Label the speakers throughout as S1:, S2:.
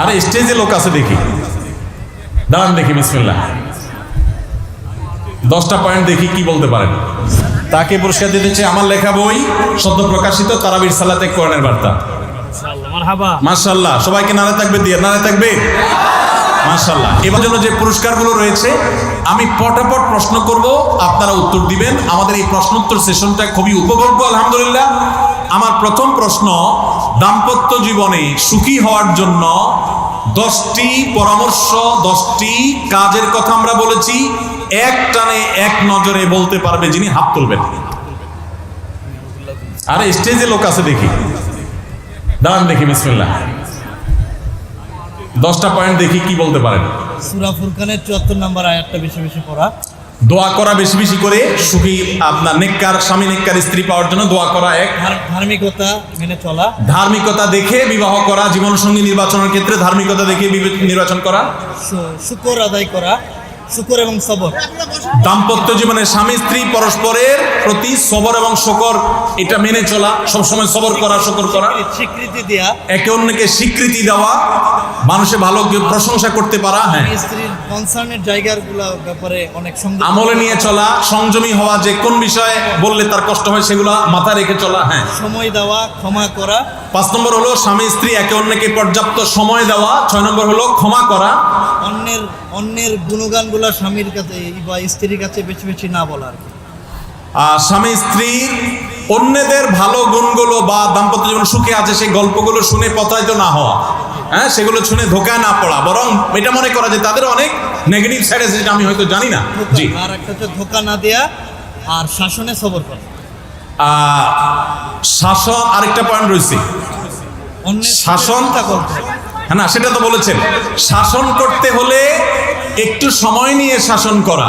S1: আরে স্টেজে লোক আছে দেখি, দাঁড়ান দেখি। বিসমিল্লাহ, 10টা পয়েন্ট দেখি কি বলতে পারেন। তাকে পুরস্কার দিতেছে আমার লেখা বই, সদ্য প্রকাশিত তারাবির সালাতে কোরআনের বার্তা। মাশাআল্লাহ, সবাইকে নারে তাকবীর দিয়ে, নারে তাকবীর। মাশাআল্লাহ। এবার জন্য যে পুরস্কারগুলো রয়েছে আমি পটাপট প্রশ্ন করব, আপনারা উত্তর দিবেন। আমাদের এই প্রশ্নোত্তর সেশনটা খুবই উপভোগ্য আলহামদুলিল্লাহ। আমার প্রথম প্রশ্ন, দাম্পত্য জীবনে সুখী হওয়ার জন্য 10টি পরামর্শ, 10টি কাজের কথা আমরা বলেছি। এক টানে এক নজরে বলতে পারবে যিনি হাত তুলবেন। আরে স্টেজে লোক আছে দেখি, দাঁড়ান দেখি। বিসমিল্লাহ, 10টা পয়েন্ট দেখি কি বলতে পারেন।
S2: সূরা ফুরকানের 74 নম্বর আয়াতটা বেশি বেশি পড়া,
S1: দোয়া করা বেশি বেশি করে, সুখী আপনার নেককার স্বামী নেককার স্ত্রী পাওয়ার জন্য দোয়া করা। এক,
S2: ধার্মিকতা মেনে চলা,
S1: ধার্মিকতা দেখে বিবাহ করা, জীবনসঙ্গী নির্বাচনের ক্ষেত্রে ধার্মিকতা দেখে নির্বাচন করা।
S2: শুকর আদায় করা, শুকর এবং সবর।
S1: দাম্পত্য জীবনে স্বামী স্ত্রী পরস্পরের প্রতি সবর এবং শকর, এটা মেনে চলা, সবসময় সবর করা, শকর করা।
S2: স্বীকৃতি দেয়া,
S1: একে অন্যকে স্বীকৃতি দেওয়া, মানুষে ভালো প্রশংসা করতে পারা। হ্যাঁ,
S2: স্ত্রীর কনসার্নের জায়গাগুলো ব্যাপারে অনেক সংযম
S1: আমলে নিয়ে চলা, সংযমী হওয়া, যে কোন বিষয়ে বললে তার কষ্ট হয় সেগুলো মাথায় রেখে চলা। হ্যাঁ,
S2: সময় দেওয়া, ক্ষমা করা।
S1: 5 নম্বর হলো স্বামী স্ত্রী একে অন্যকে পর্যাপ্ত সময় দেওয়া। 6 নম্বর হলো ক্ষমা করা।
S2: অন্যের গুণগানগুলো স্বামীর কাছে বা স্ত্রীর কাছে বেশি বেশি না বলা আর কি।
S1: স্বামী স্ত্রীর অন্যদের ভালো গুণগুলো বা দাম্পত্য জীবন সুখে আছে সেই গল্পগুলো শুনে প্রতারিত না হওয়া। হ্যাঁ, সেগুলো শুনে ধোকায় না পড়া, বরং এটা মনে করা যে তাদের অনেক নেগেটিভ সাইড আছে যেটা আমি হয়তো জানি না। জি,
S2: আর একটা হচ্ছে ধোকা না দেয়া আর শাসনে সবর করা।
S1: শাসন আরেকটা পয়েন্ট রয়েছে, শাসন। হ্যাঁ না, সেটা তো বলেছেন। শাসন করতে হলে একটু সময় নিয়ে শাসন করা,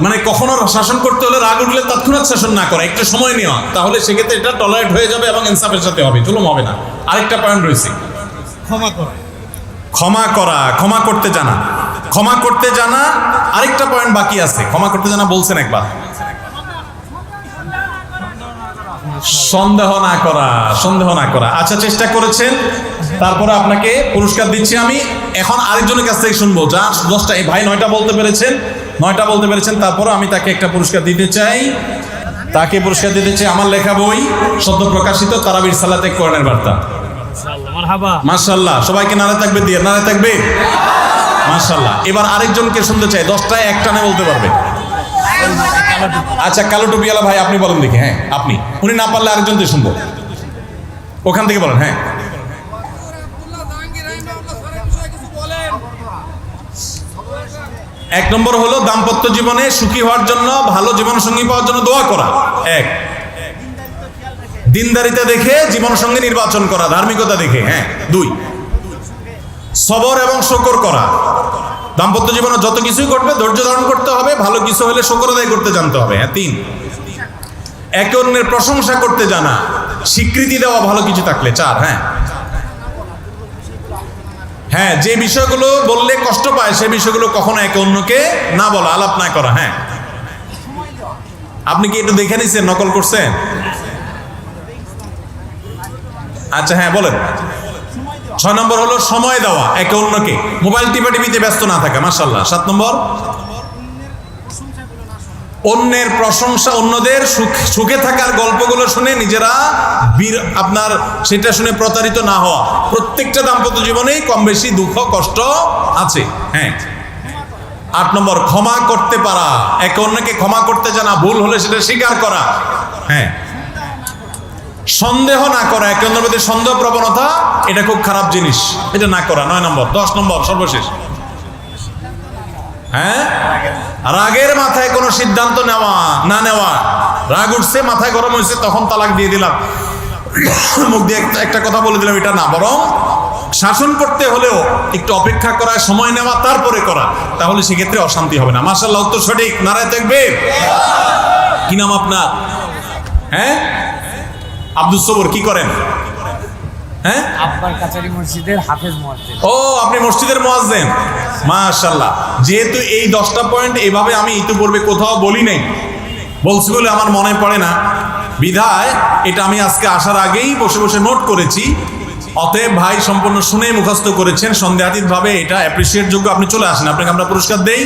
S1: মানে কখনো শাসন করতে হলে রাগ উঠলে তৎক্ষণাৎ শাসন না করা, একটু সময় নেওয়া, তাহলে সেক্ষেত্রে এটা টলারেট হয়ে যাবে এবং ইনসাফের সাথে হবে, জুলুম হবে না। আরেকটা পয়েন্ট রয়েছে,
S2: ক্ষমা করা।
S1: ক্ষমা করা, ক্ষমা করতে জানা, ক্ষমা করতে জানা। আরেকটা পয়েন্ট বাকি আছে, ক্ষমা করতে জানা বলছেন একবার। সন্দেহ না করা, সন্দেহ না করা। আচ্ছা, চেষ্টা করেছেন, তারপরে আপনাকে পুরস্কার দিচ্ছি আমি। এখন আরেকজনের কাছ থেকে শুনবো, যা 10টা, এই ভাই 9টা বলতে পেরেছেন, 9টা বলতে পেরেছেন। তারপরে আমি তাকে একটা পুরস্কার দিতে চাই। তাকে পুরস্কার দিতে চাই আমার লেখা বই, সদ্য প্রকাশিত তারাবির সালাতে কোরআনের বার্তা। মাশাআল্লাহ, সবাইকে নারে তাকবীর দিয়ে, নারে তাকবীর। মাশাআল্লাহ। এবার আরেকজনকে শুনতে চাই, 10টায় এক টানে বলতে পারবে। আচ্ছা, কালো টুপিওয়ালা ভাই আপনি বলেন দেখি। হ্যাঁ, আপনি, উনি না পারলে আরেকজনকে শুনবো, ওখান থেকে বলেন। হ্যাঁ, 1 নম্বর হলো দাম্পত্য জীবনে সুখী হওয়ার জন্য, ভালো জীবনসঙ্গী পাওয়ার জন্য দোয়া করা। 1, দিনদারিতা দেখে জীবনসঙ্গী নির্বাচন করা, ধার্মিকতা দেখে। হ্যাঁ, 2, সবর এবং শকর করা। দাম্পত্য জীবনে যত কিছুই ঘটবে ধৈর্য ধারণ করতে হবে, ভালো কিছু হলে শকর আদায় করতে জানতে হবে। হ্যাঁ, 3, একে অন্যের প্রশংসা করতে জানা, স্বীকৃতি দেওয়া ভালো কিছু থাকলে। 4, হ্যাঁ, যে বিষয়গুলো বললে কষ্ট পায় সে বিষয়গুলো কখনো একে অন্যকে না বলা, আলাপ না করা। হ্যাঁ, আপনি কি একটু দেখে নিচ্ছেন, নকল করছেন? আচ্ছা, হ্যাঁ বলেন। 6 নম্বর হলো সময় দেওয়া একে অন্যকে, মোবাইল টিপাটিপিতে ব্যস্ত না থাকা। মাশাআল্লাহ। 7 নম্বর, অন্যের প্রশংসা, অন্যদের সুখে থাকার গল্পগুলো শুনে নিজেরা আপনার সেটা শুনে প্রতারিত না হওয়া। প্রত্যেকটা দাম্পত্য জীবনেই কম বেশি দুঃখ কষ্ট আছে। হ্যাঁ, 8 নম্বর, ক্ষমা করতে পারা, একে অন্যকে ক্ষমা করতে জানা, ভুল হলে সেটা স্বীকার করা। হ্যাঁ, সন্দেহ না করা, একে অন্যের প্রতি সন্দেহ প্রবণতা, এটা খুব খারাপ জিনিস, এটা না করা। 9 নম্বর। 10 নম্বর সর্বশেষ, হ্যাঁ, রাগের মাথায় কোনো সিদ্ধান্ত নেওয়া না নেওয়া। রাগ উঠছে, মাথায় গরম হয়েছে, তখন তালাক দিয়ে দিলাম, মুখ দিয়ে একটা কথা বলে দিলাম, এটা না, বরং শাসন করতে হলেও একটু অপেক্ষা করা, সময় নেওয়া, তারপরে করা, তাহলে সেক্ষেত্রে অশান্তি হবে না। মাশাআল্লাহ, উত্তর সঠিক, নারায়ে তাকবীর। কি নাম আপনার? হ্যাঁ, আব্দুল সবুর। কি করেন? হ্যাঁ,
S3: আব্বার কাছারি মসজিদের হাফেজ মুয়াজ্জিন।
S1: ও, আপনি মসজিদের মুয়াজ্জিন। মাশাআল্লাহ। যেহেতু এই 10টা পয়েন্ট এভাবে আমি ইতিপূর্বে কোথাও বলি নাই, বলছি বলে আমার মনে পড়ে না, বিধায় এটা আমি আজকে আসার আগেই বসে বসে নোট করেছি। অতএব ভাই সম্পূর্ণ শুনেই মুখস্থ করেছেন, সন্দেহাতীত ভাবে এটা অ্যাপ্রিসিয়েট যোগ্য, আপনি চলে আসেন, আপনাকে আমরা পুরস্কার দেই।